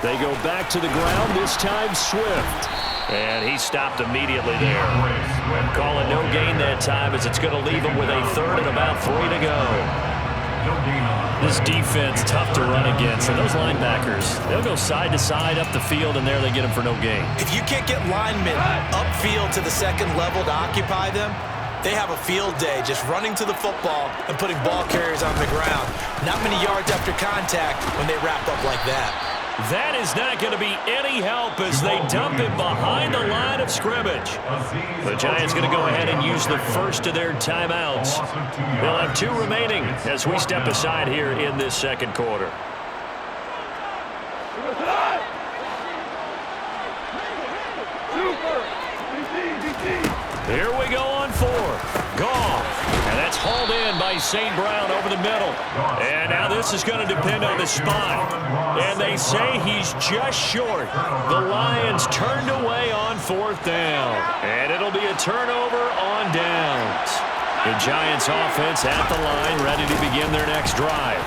They go back to the ground, this time Swift. And he stopped immediately there. Calling no gain that time as it's going to leave him with a third and about 3 to go. This defense, tough to run against. And those linebackers, they'll go side to side up the field, and there they get them for no gain. If you can't get linemen upfield to the second level to occupy them, they have a field day just running to the football and putting ball carriers on the ground. Not many yards after contact when they wrap up like that. That is not going to be any help as they dump it behind the line of scrimmage. The Giants going to go ahead and use the first of their timeouts. They'll have 2 remaining as we step aside here in this second quarter. Here we go on 4. Goff. And that's hauled in by St. Brown over the middle. And now this is going to depend on the spot. And they say he's just short. The Lions turned away on 4th down. And it'll be a turnover on downs. The Giants offense at the line, ready to begin their next drive.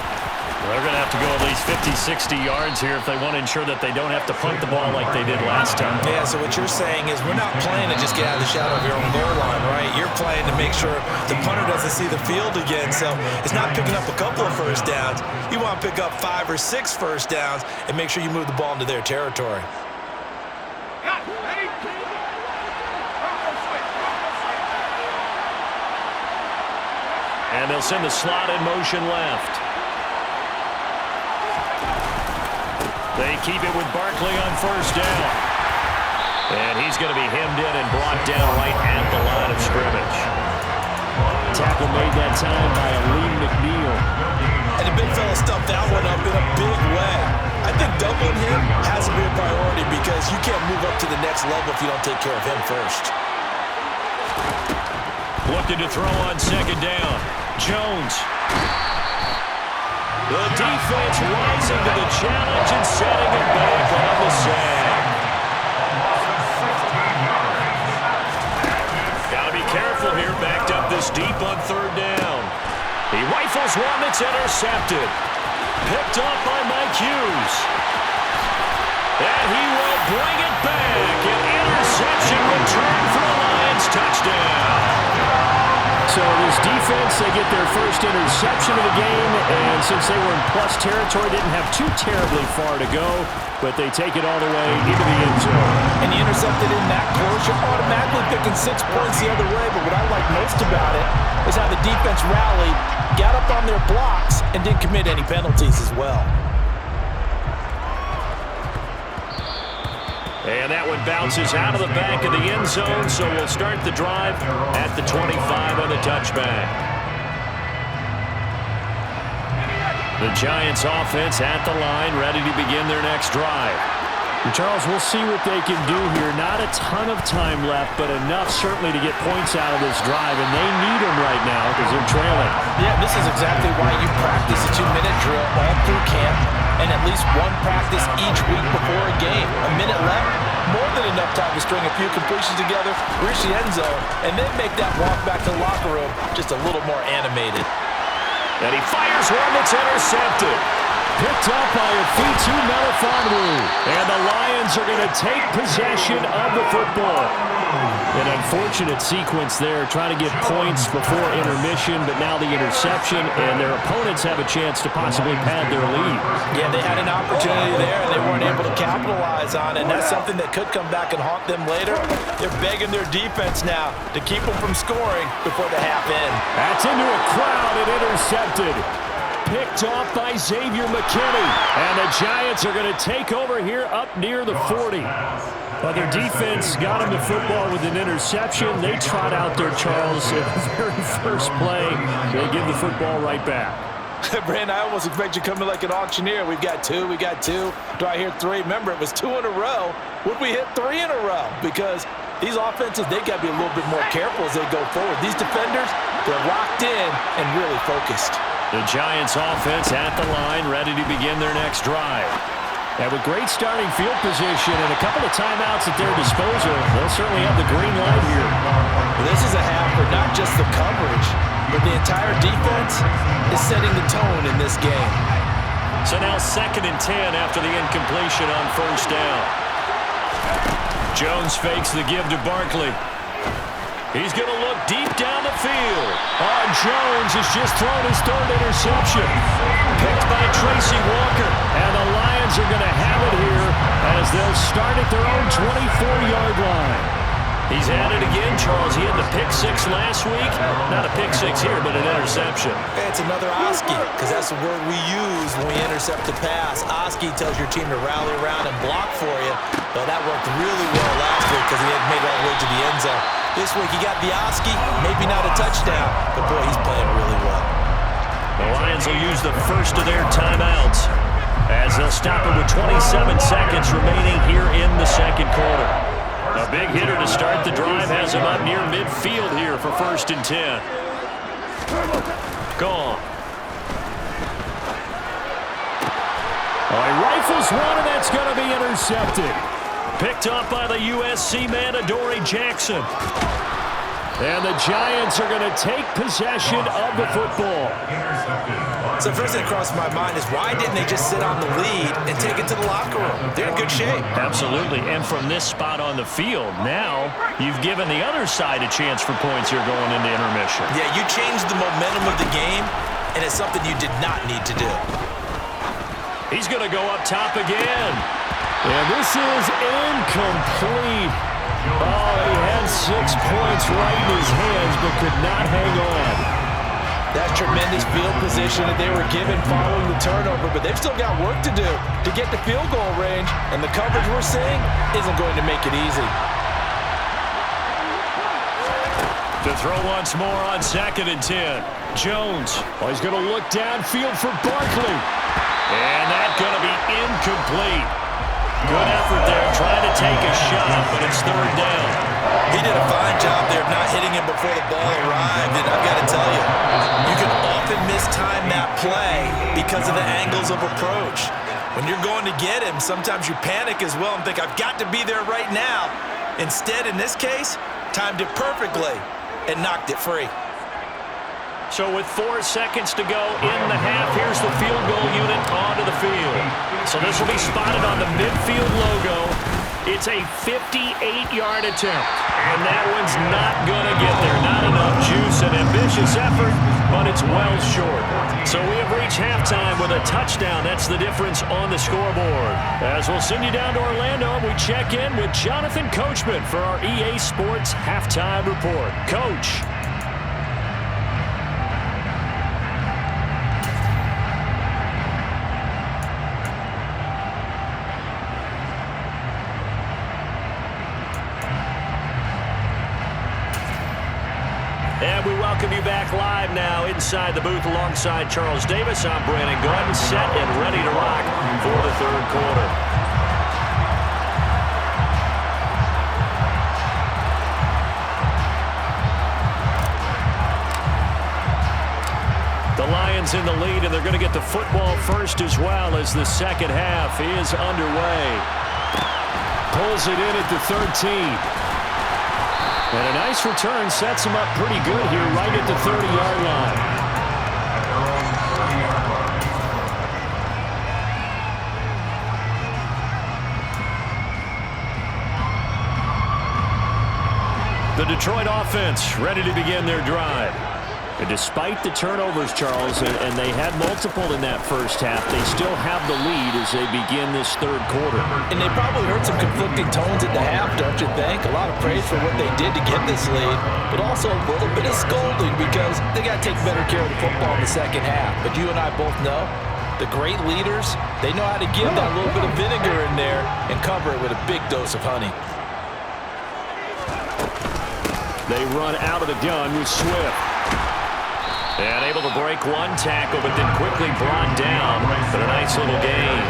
They're going to have to go at least 50, 60 yards here if they want to ensure that they don't have to punt the ball like they did last time. Yeah, so what you're saying is we're not playing to just get out of the shadow of your own goal line, right? You're playing to make sure the punter doesn't see the field again. So it's not picking up a couple of first downs. You want to pick up 5 or 6 first downs and make sure you move the ball into their territory. And they'll send the slot in motion left. They keep it with Barkley on 1st down. And he's going to be hemmed in and brought down right at the line of scrimmage. Tackle made that time by Lee McNeil. And the big fella stuffed that one up in a big way. I think doubling him has to be a priority because you can't move up to the next level if you don't take care of him first. Looking to throw on 2nd down. Jones. The defense rising to the challenge and setting it back on the sag. Got to be careful here, backed up this deep on 3rd down. He rifles one that's intercepted. Picked up by Mike Hughes. And he will bring it back. An interception return for the Lions. Touchdown. So this defense, they get their first interception of the game, and since they were in plus territory, didn't have too terribly far to go, but they take it all the way into the end zone. And you intercepted in that close, you're automatically picking 6 points the other way, but what I like most about it is how the defense rallied, got up on their blocks, and didn't commit any penalties as well. And that one bounces out of the back of the end zone, so we'll start the drive at the 25 on the touchback. The Giants offense at the line, ready to begin their next drive. And Charles, we'll see what they can do here. Not a ton of time left, but enough certainly to get points out of this drive, and they need them right now because they're trailing. Yeah, this is exactly why you practice a 2-minute drill all through camp and at least one practice each week before a game. A minute left, more than enough time to string a few completions together, reach the end zone, and then make that walk back to the locker room just a little more animated. And he fires one that's intercepted. Picked up by Afitu Melifonwu. And the Lions are going to take possession of the football. An unfortunate sequence there, trying to get points before intermission, but now the interception, and their opponents have a chance to possibly pad their lead. Yeah, they had an opportunity there, and they weren't able to capitalize on it, and that's something that could come back and haunt them later. They're begging their defense now to keep them from scoring before the half end. That's into a crowd and intercepted. Picked off by Xavier McKinney. And the Giants are going to take over here up near the 40. Well, their defense got them the football with an interception. They trot out there, Charles, at the very first play. They give the football right back. Brandon, I almost expect you coming like an auctioneer. We've got 2, we got 2. Do I hear 3? Remember, it was 2 in a row. Would we hit 3 in a row? Because these offenses, they got to be a little bit more careful as they go forward. These defenders, they're locked in and really focused. The Giants offense at the line, ready to begin their next drive. And with great starting field position and a couple of timeouts at their disposal, they'll certainly have the green light here. Well, this is a half for not just the coverage, but the entire defense is setting the tone in this game. So now 2nd and 10 after the incompletion on 1st down. Jones fakes the give to Barkley. He's going to look deep down the field. Jones has just thrown his 3rd interception. Picked by Tracy Walker. And the Lions are going to have it here as they'll start at their own 24-yard line. He's at it again, Charles. He had the pick 6 last week. Not a pick 6 here, but an interception. It's another Oski, because that's the word we use when we intercept the pass. Oski tells your team to rally around and block for you. But that worked really well last week because he had made it all the way to the end zone. This week he got the Oski, maybe not a touchdown, but boy, he's playing really well. The Lions will use the first of their timeouts as they'll stop it with 27 seconds remaining here in the 2nd quarter. A big hitter to start the drive has him up near midfield here for 1st and 10. Gone. He rifles one, and that's going to be intercepted. Picked up by the USC man, Adoree Jackson. And the Giants are going to take possession of the football. So first thing that crossed my mind is why didn't they just sit on the lead and take it to the locker room? They're in good shape. Absolutely. And from this spot on the field, now you've given the other side a chance for points here going into intermission. Yeah, you changed the momentum of the game, and it's something you did not need to do. He's going to go up top again. And this is incomplete. He had 6 points right in his hands, but could not hang on. That's tremendous field position that they were given following the turnover, but they've still got work to do to get the field goal range, and the coverage we're seeing isn't going to make it easy. To throw once more on 2nd and 10. Jones. He's going to look downfield for Barkley. And that's going to be incomplete. Good effort there, trying to take a shot, but it's 3rd down. He did a fine job there of not hitting him before the ball arrived, and I've got to tell you, you can often mistime that play because of the angles of approach. When you're going to get him, sometimes you panic as well and think, I've got to be there right now. Instead, in this case, timed it perfectly and knocked it free. So with 4 seconds to go in the half, here's the field goal unit onto the field. So this will be spotted on the midfield logo. It's a 58-yard attempt, and that one's not going to get there. Not enough juice, an ambitious effort, but it's well short. So we have reached halftime with a touchdown. That's the difference on the scoreboard. As we'll send you down to Orlando, we check in with Jonathan Coachman for our EA Sports Halftime Report. Coach. And we welcome you back live now inside the booth alongside Charles Davis. I'm Brandon Gordon, set and ready to rock for the 3rd quarter. The Lions in the lead, and they're going to get the football first as well as the 2nd half is underway. Pulls it in at the 13. And a nice return sets him up pretty good here right at the 30-yard line. The Detroit offense ready to begin their drive. And despite the turnovers, Charles, and they had multiple in that first half, they still have the lead as they begin this 3rd quarter. And they probably heard some conflicting tones at the half, don't you think? A lot of praise for what they did to get this lead, but also a little bit of scolding because they got to take better care of the football in the 2nd half. But you and I both know the great leaders, they know how to give that little bit of vinegar in there and cover it with a big dose of honey. They run out of the gun with Swift. And able to break one tackle, but then quickly brought down for a nice little gain.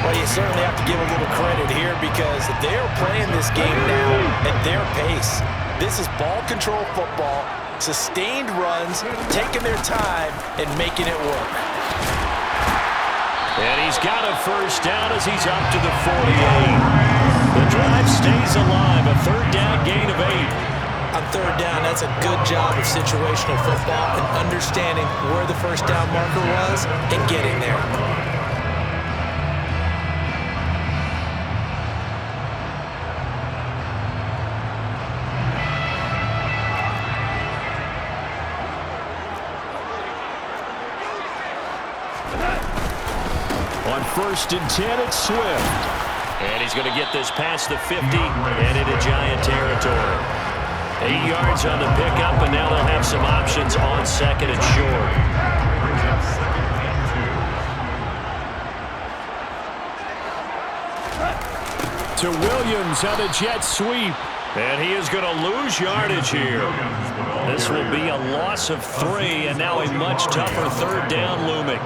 Well, you certainly have to give a little credit here because they're playing this game now at their pace. This is ball control football, sustained runs, taking their time, and making it work. And he's got a 1st down as he's up to the 48. The drive stays alive, a 3rd down gain of 8. On third down, that's a good job of situational football and understanding where the first down marker was and getting there. On 1st and 10, it's Swift. And he's going to get this past the 50 and into Giant territory. 8 yards on the pickup, and now they'll have some options on 2nd and short. To Williams on the jet sweep. And he is going to lose yardage here. This will be a loss of 3, and now a much tougher 3rd down looming.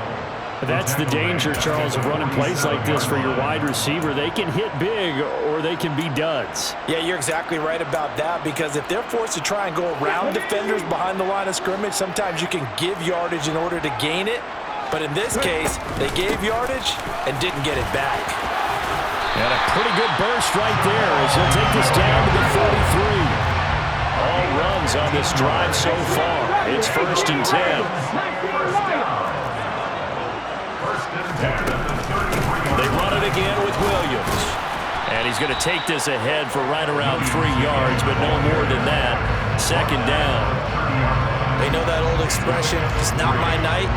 That's the danger, Charles, of running plays like this for your wide receiver. They can hit big or they can be duds. Yeah, you're exactly right about that, because if they're forced to try and go around defenders behind the line of scrimmage, sometimes you can give yardage in order to gain it. But in this case, they gave yardage and didn't get it back. And a pretty good burst right there as he'll take this down to the 43. All runs on this drive so far. It's 1st and 10. They run it again with Williams. And he's going to take this ahead for right around 3 yards, but no more than that. 2nd down. They know that old expression, it's not my night.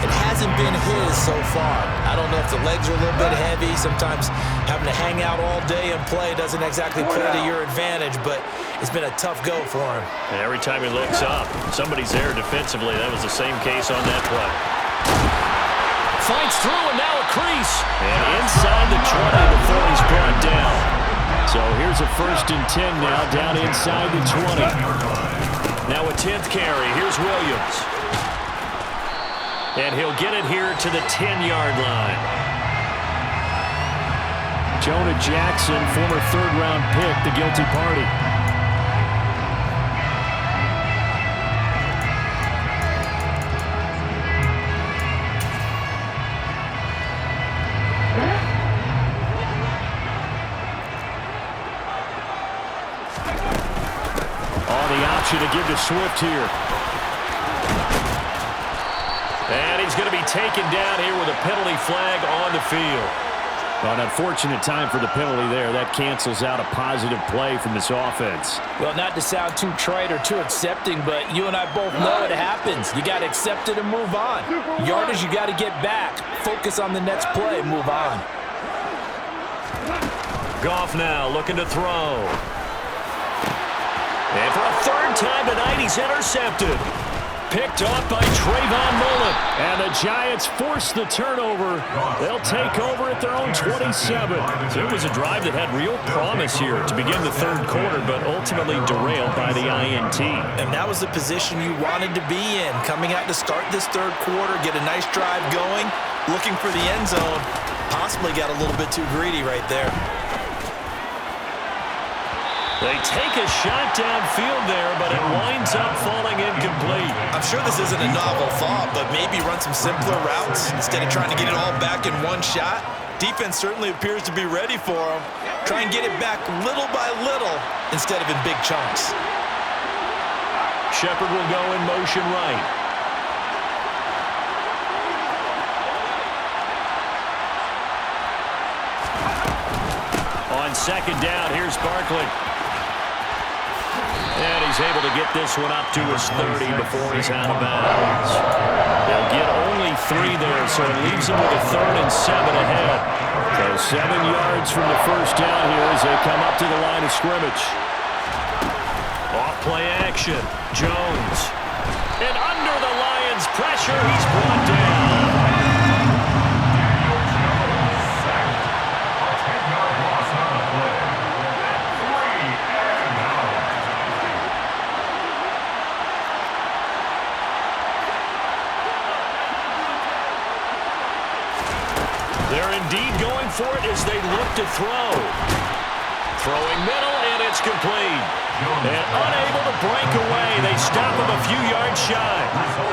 It hasn't been his so far. I don't know if the legs are a little bit heavy. Sometimes having to hang out all day and play doesn't exactly play to your advantage, but it's been a tough go for him. And every time he looks up, somebody's there defensively. That was the same case on that play. Finds through, and now a crease. And inside the 20 before he's brought down. So here's a 1st and 10 now, down inside the 20. Now a 10th carry. Here's Williams. And he'll get it here to the 10-yard line. Jonah Jackson, former 3rd-round pick, the guilty party. To give to Swift here. And he's going to be taken down here with a penalty flag on the field. Well, an unfortunate time for the penalty there. That cancels out a positive play from this offense. Well, not to sound too trite or too accepting, but you and I both know it happens. You got to accept it and move on. Yardage, you got to get back. Focus on the next play, move on. Goff now looking to throw. And for a 3rd time tonight, he's intercepted. Picked off by Trayvon Mullen. And the Giants force the turnover. They'll take over at their own 27. So it was a drive that had real promise here to begin the 3rd quarter, but ultimately derailed by the INT. And that was the position you wanted to be in. Coming out to start this 3rd quarter, get a nice drive going, looking for the end zone. Possibly got a little bit too greedy right there. They take a shot downfield there, but it winds up falling incomplete. I'm sure this isn't a novel thought, but maybe run some simpler routes instead of trying to get it all back in one shot. Defense certainly appears to be ready for him. Try and get it back little by little instead of in big chunks. Shepard will go in motion right. On 2nd down, here's Barkley. And he's able to get this one up to his 30 before he's out of bounds. They'll get only 3 there, so it leaves them with a 3rd and 7 ahead. So 7 yards from the 1st down here as they come up to the line of scrimmage. Off play action. Jones. And under the Lions' pressure, he's brought down. They're indeed going for it as they look to throw. Throwing middle, and it's complete. And unable to break away. They stop him a few yards shy.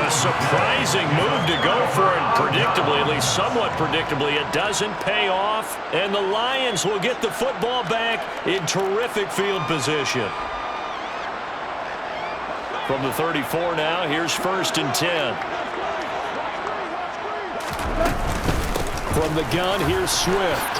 A surprising move to go for it. Predictably, at least somewhat predictably, it doesn't pay off. And the Lions will get the football back in terrific field position. From the 34 now, here's 1st and 10. From the gun, here's Swift.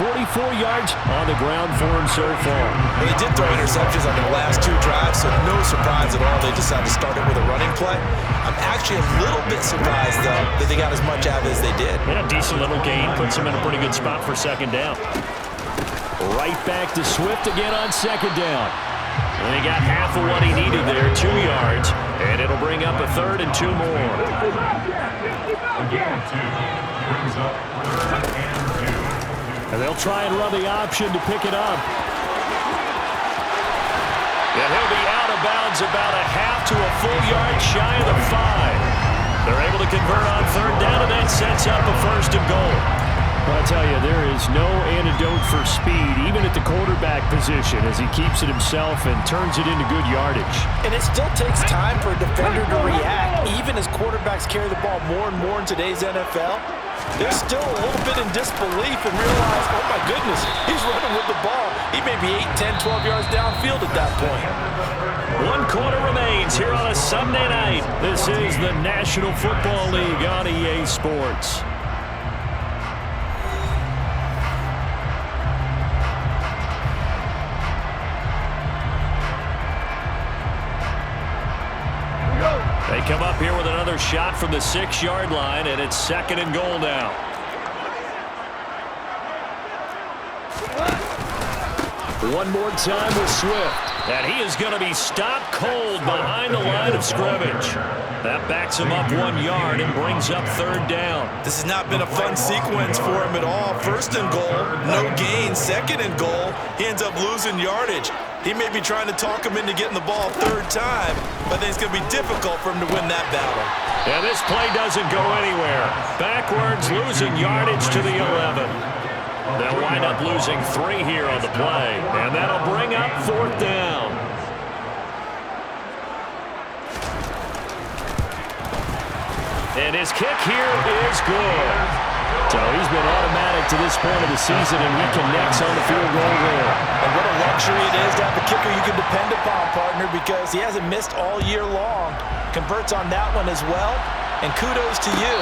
44 yards on the ground for him so far. They did throw interceptions on their last 2 drives, so no surprise at all they decided to start it with a running play. I'm actually a little bit surprised, though, that they got as much out of it as they did. Yeah, decent little gain. Puts them in a pretty good spot for 2nd down. Right back to Swift again on 2nd down. And he got half of what he needed there, 2 yards. And it'll bring up a 3rd and 2 more. And they'll try and run the option to pick it up. And he'll be out of bounds about a half to a full yard shy of the 5. They're able to convert on 3rd down, and that sets up a 1st and goal. Well, I tell you, there is no antidote for speed, even at the quarterback position, as he keeps it himself and turns it into good yardage. And it still takes time for a defender to react, even as quarterbacks carry the ball more and more in today's NFL. They're still a little bit in disbelief and realize, oh my goodness, he's running with the ball. He may be 8, 10, 12 yards downfield at that point. 1 quarter remains here on a Sunday night. This is the National Football League on EA Sports. They come up here with another shot from the 6-yard line, and it's 2nd and goal now. One more time with Swift. And he is going to be stopped cold behind the line of scrimmage. That backs him up 1 yard and brings up 3rd down. This has not been a fun sequence for him at all. 1st and goal, no gain. 2nd and goal, he ends up losing yardage. He may be trying to talk him into getting the ball 3rd time, but I think it's going to be difficult for him to win that battle. And this play doesn't go anywhere. Backwards, losing yardage to the 11. They'll wind up losing 3 here on the play, and that'll bring up 4th down. And his kick here is good. So he's been automatic to this point of the season, and he connects on the field goal there. And what a luxury it is to have a kicker you can depend upon, partner, because he hasn't missed all year long. Converts on that one as well, and kudos to you.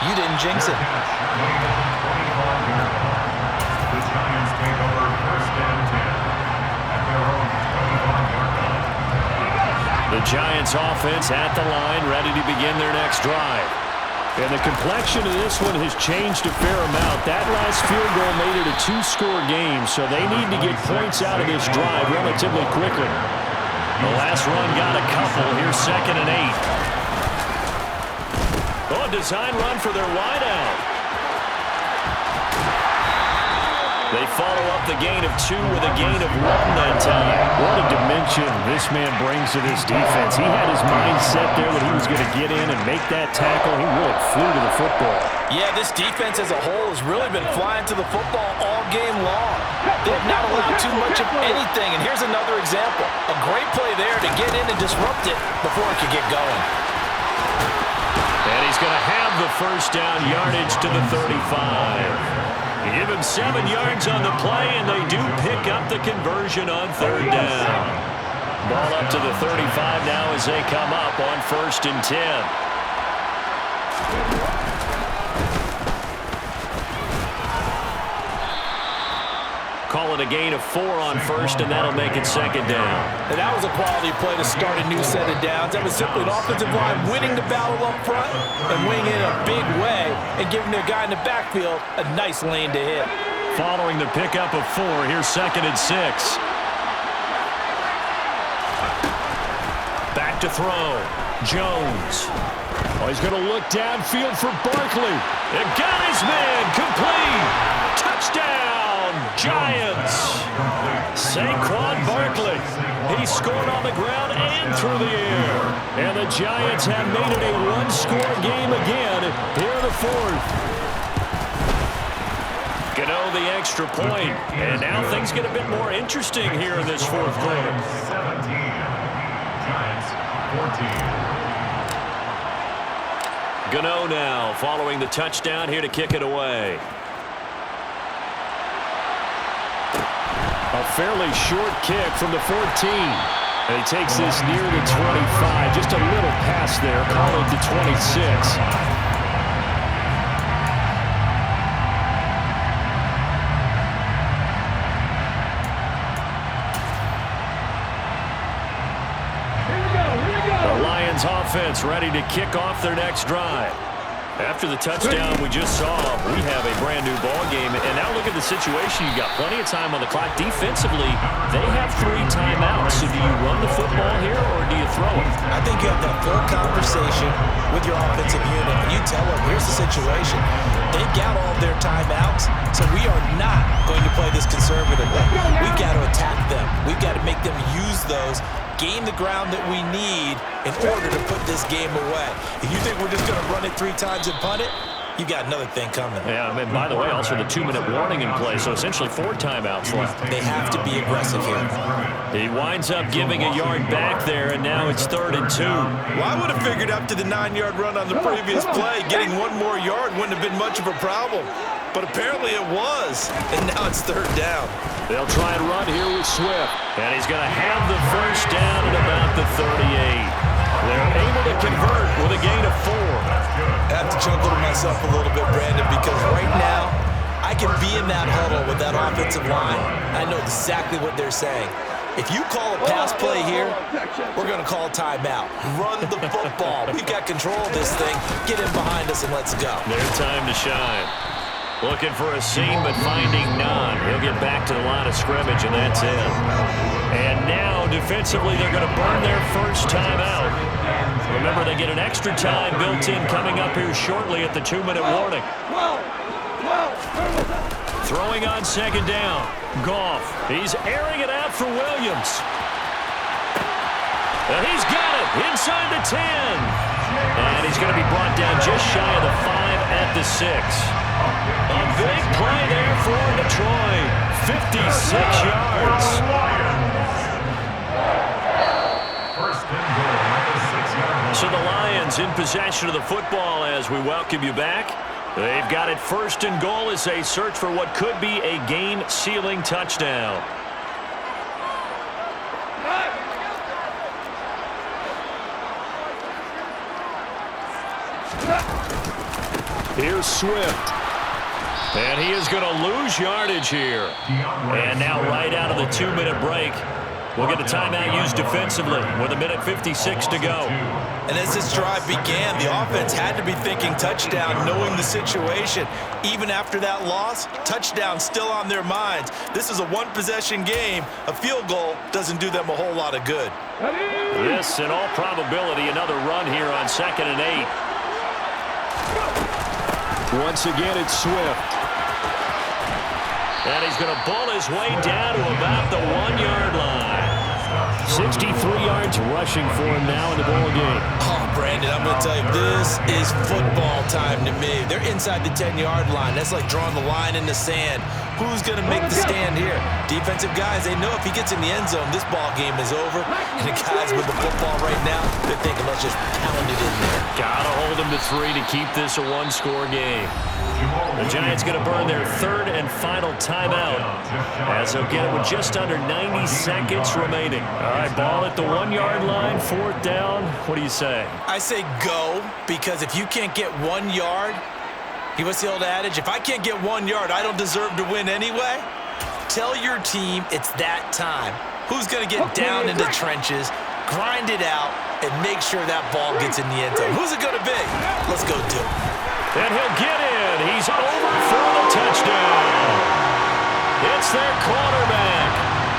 You didn't jinx it. The Giants offense at the line, ready to begin their next drive. And the complexion of this one has changed a fair amount. That last field goal made it a 2-score game, so they need to get points out of this drive relatively quickly. The last run got a couple. Here's 2nd and 8. Oh, a design run for their wideout. They follow up the gain of 2 with a gain of 1 that time. What a dimension this man brings to this defense. He had his mind set there that he was going to get in and make that tackle. He really flew to the football. Yeah, this defense as a whole has really been flying to the football all game long. They've not allowed too much of anything, and here's another example. A great play there to get in and disrupt it before it could get going. And he's going to have the 1st down yardage to the 35. Give him 7 yards on the play, and they do pick up the conversion on 3rd down. Ball up to the 35 now as they come up on 1st and 10. Call it a gain of 4 on 1st, and that'll make it 2nd down. And that was a quality play to start a new set of downs. That was simply an offensive line winning the battle up front and winning in a big way and giving their guy in the backfield a nice lane to hit. Following the pickup of 4, here's 2nd and 6. Back to throw. Jones. Oh, he's going to look downfield for Barkley. And got his man complete. Touchdown. Giants. Saquon Barkley. He scored on the ground and through the air. And the Giants have made it a 1-score game again here in the 4th. Gano the extra point. And now things get a bit more interesting here in this 4th quarter. 17. Giants 14. Gano now following the touchdown here to kick it away. A fairly short kick from the 14. And he takes this near the 25. Just a little pass there. Call it the 26. The Lions offense ready to kick off their next drive. After the touchdown we just saw, we have a brand-new ball game. And now look at the situation. You've got plenty of time on the clock. Defensively, they have 3 timeouts. So do you run the football here or do you throw it? I think you have that full conversation with your offensive unit, and you tell them, here's the situation. They've got all of their timeouts, so we are not going to play this conservatively. We've got to attack them. We've got to make them use those, gain the ground that we need in order to put this game away. If you think we're just going to run it 3 times and punt it, you got another thing coming. Yeah, and by the way, also the 2-minute warning in play, so essentially 4 timeouts left. They have to be aggressive here. He winds up giving a yard back there, and now it's 3rd and 2. Well, I would have figured after the 9-yard run on the previous play, getting 1 more yard wouldn't have been much of a problem. But apparently it was, and now it's 3rd down. They'll try and run here with Swift. And he's going to have the first down at about the 38. They're able to convert with a gain of 4. I have to chuckle to myself a little bit, Brandon, because right now I can be in that huddle with that offensive line. I know exactly what they're saying. If you call a pass play here, we're going to call a timeout. Run the football. We've got control of this thing. Get in behind us and let's go. Their time to shine. Looking for a seam, but finding none. He'll get back to the line of scrimmage, and that's it. And now, defensively, they're going to burn their first timeout. Remember, they get an extra time built in coming up here shortly at the 2-minute warning. Throwing on 2nd down. Goff. He's airing it out for Williams. And he's got it inside the 10. And he's going to be brought down just shy of the 5 at the 6. A big play there for Detroit. 56 yards. So the Lions in possession of the football as we welcome you back. They've got it 1st and goal as they search for what could be a game-sealing touchdown. Here's Swift. And he is going to lose yardage here. And now right out of the 2-minute break, we'll get a timeout used defensively with 1:56 to go. And as this drive began, the offense had to be thinking touchdown, knowing the situation. Even after that loss, touchdown still on their minds. This is a 1-possession game. A field goal doesn't do them a whole lot of good. This, in all probability, another run here on 2nd and 8. Once again, it's Swift. And he's going to bull his way down to about the 1-yard line. 63 yards rushing for him now in the ball game. Oh, Brandon, I'm going to tell you, this is football time to me. They're inside the 10-yard line. That's like drawing the line in the sand. Who's going to make the stand here? Defensive guys, they know if he gets in the end zone, this ball game is over. And the guys with the football right now, they're thinking, let's just pound it in there. Got to hold him to 3 to keep this a 1-score game. The Giants going to burn their 3rd and final timeout as they'll get it with just under 90 seconds remaining. All right, ball at the 1-yard line, 4th down. What do you say? I say go, because if you can't get 1 yard, what's the old adage? If I can't get 1 yard, I don't deserve to win anyway. Tell your team it's that time. Who's going to get down in the trenches, grind it out, and make sure that ball gets in the end zone? Who's it going to be? Let's go do it. And he'll get in. He's over for the touchdown. It's their quarterback.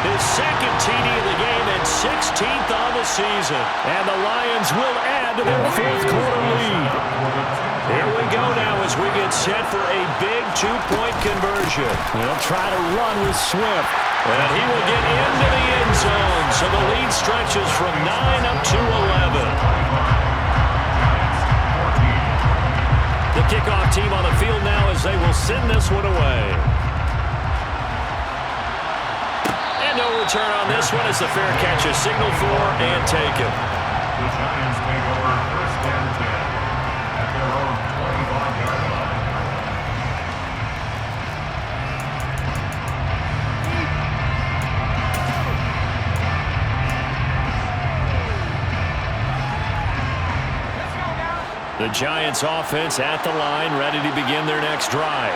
His 2nd TD of the game and 16th on the season. And the Lions will add to their 4th quarter lead. Here we go now as we get set for a big 2-point conversion. They'll try to run with Swift. And he will get into the end zone. So the lead stretches from 9 up to 11. The kickoff team on the field now as they will send this one away. And no return on this one as the fair catch is signaled for and taken. The Giants take over 1st and 10 at their own 25-yard line. The Giants offense at the line, ready to begin their next drive.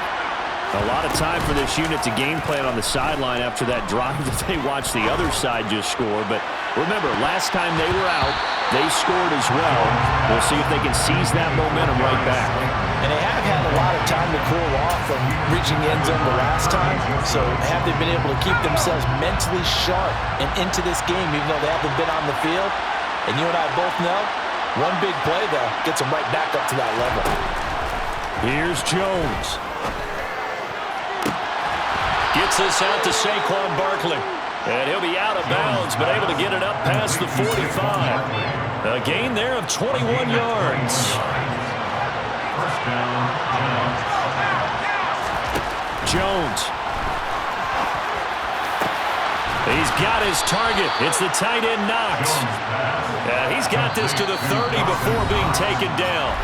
A lot of time for this unit to game plan on the sideline after that drive that they watched the other side just score. But remember, last time they were out, they scored as well. We'll see if they can seize that momentum right back. And they have had a lot of time to cool off from reaching the end zone the last time. So have they been able to keep themselves mentally sharp and into this game, even though they haven't been on the field? And you and I both know, one big play, though, gets them right back up to that level. Here's Jones. Gets this out to Saquon Barkley. And he'll be out of bounds, but able to get it up past the 45. A gain there of 21 yards. First down, Jones. He's got his target. It's the tight end Knox. He's got this to the 30 before being taken down.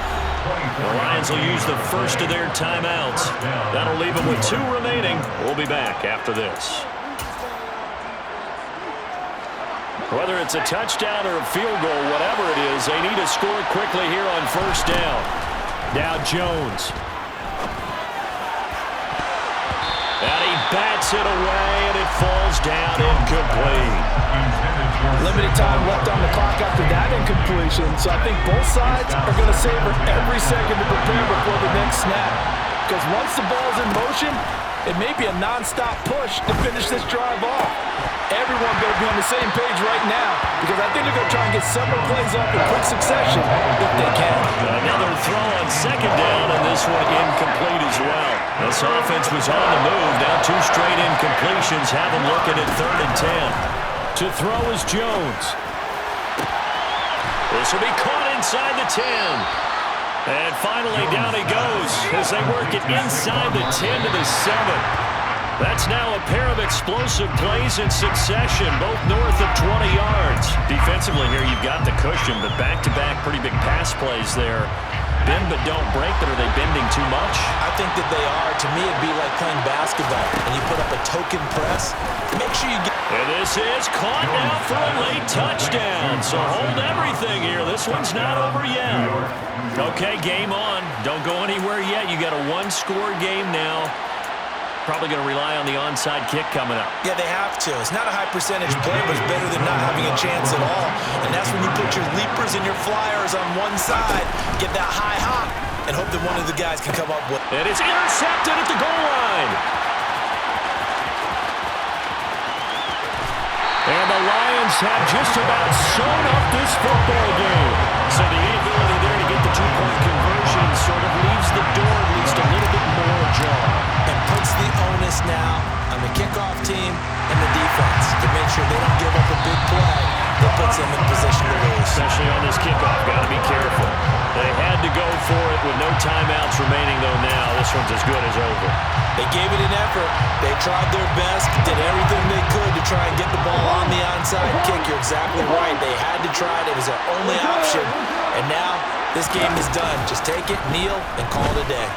The Lions will use the first of their timeouts. That'll leave them with 2 remaining. We'll be back after this. Whether it's a touchdown or a field goal, whatever it is, they need to score quickly here on first down. Now Jones. And he bats it away, and it falls down incomplete. Limited time left on the clock after that incompletion, so I think both sides are going to savor every second to prepare before the next snap. Because once the ball's in motion, it may be a non-stop push to finish this drive off. Everyone better be on the same page right now, because I think they're going to try and get several plays off in quick succession if they can. Another throw on second down, and this one incomplete as well. This offense was on the move. Now 2 straight incompletions have them looking at 3rd and 10. To throw is Jones. This will be caught inside the 10. And finally down he goes as they work it inside the 10 to the 7. That's now a pair of explosive plays in succession, both north of 20 yards. Defensively here, you've got the cushion, but back-to-back pretty big pass plays there. Bend but don't break, but are they bending too much? I think that they are. To me, it'd be like playing basketball, and you put up a token press. Make sure you get... And this is caught now for a late touchdown. So hold everything here. This one's not over yet. Okay, game on. Don't go anywhere yet. You got a 1-score game now. Probably going to rely on the onside kick coming up. Yeah, they have to. It's not a high percentage play, but it's better than not having a chance at all. And that's when you put your leapers and your flyers on one side, get that high hop, and hope that one of the guys can come up with. And it's intercepted at the goal line. And the Lions have just about sewn up this football game. So the inability there to get the 2-point conversion sort of leaves the door at least a little bit more ajar. And puts the onus now on the kickoff team and the defense to make sure they don't give up a big play that puts them in position to lose. Especially on this kickoff. Got to be careful. They had to go for it with no timeouts remaining, though, now. This one's as good as over. They gave it an effort. They tried their best, did everything they could to try and get the ball on the onside kick. You're exactly right. They had to try it. It was their only option. And now this game is done. Just take it, kneel, and call it a day.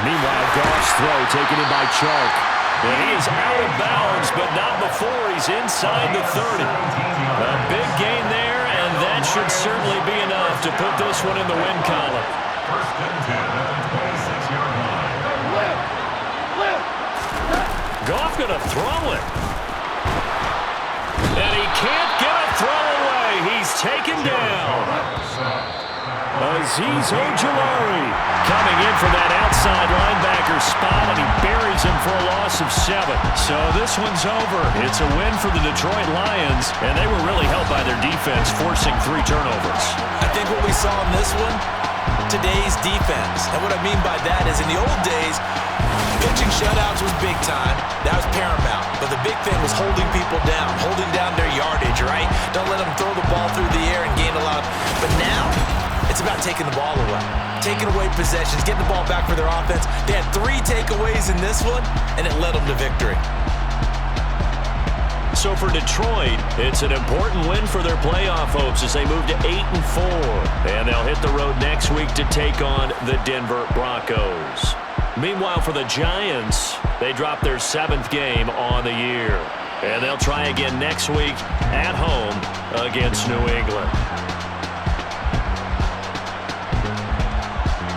Meanwhile, Goff's throw taken in by Chark. And he is out of bounds, but not before he's inside the 30. A big gain there, and that should certainly be enough to put this one in the win column. First and 10 at the 26-yard line. Goff going to throw it. And he can't get a throw away. He's taken down. Azeez Ojulari coming in for that outside linebacker spot, and he buries him for a loss of 7. So this one's over. It's a win for the Detroit Lions, and they were really helped by their defense, forcing 3 turnovers. I think what we saw in this one, today's defense. And what I mean by that is in the old days, pitching shutouts was big time. That was paramount. But the big thing was holding people down, holding down their yardage, right? Don't let them throw the ball through the air and gain a lot. But now, it's about taking the ball away. Taking away possessions, getting the ball back for their offense. They had 3 takeaways in this one, and it led them to victory. So for Detroit, it's an important win for their playoff hopes as they move to 8-4. And they'll hit the road next week to take on the Denver Broncos. Meanwhile, for the Giants, they dropped their 7th game on the year. And they'll try again next week at home against New England.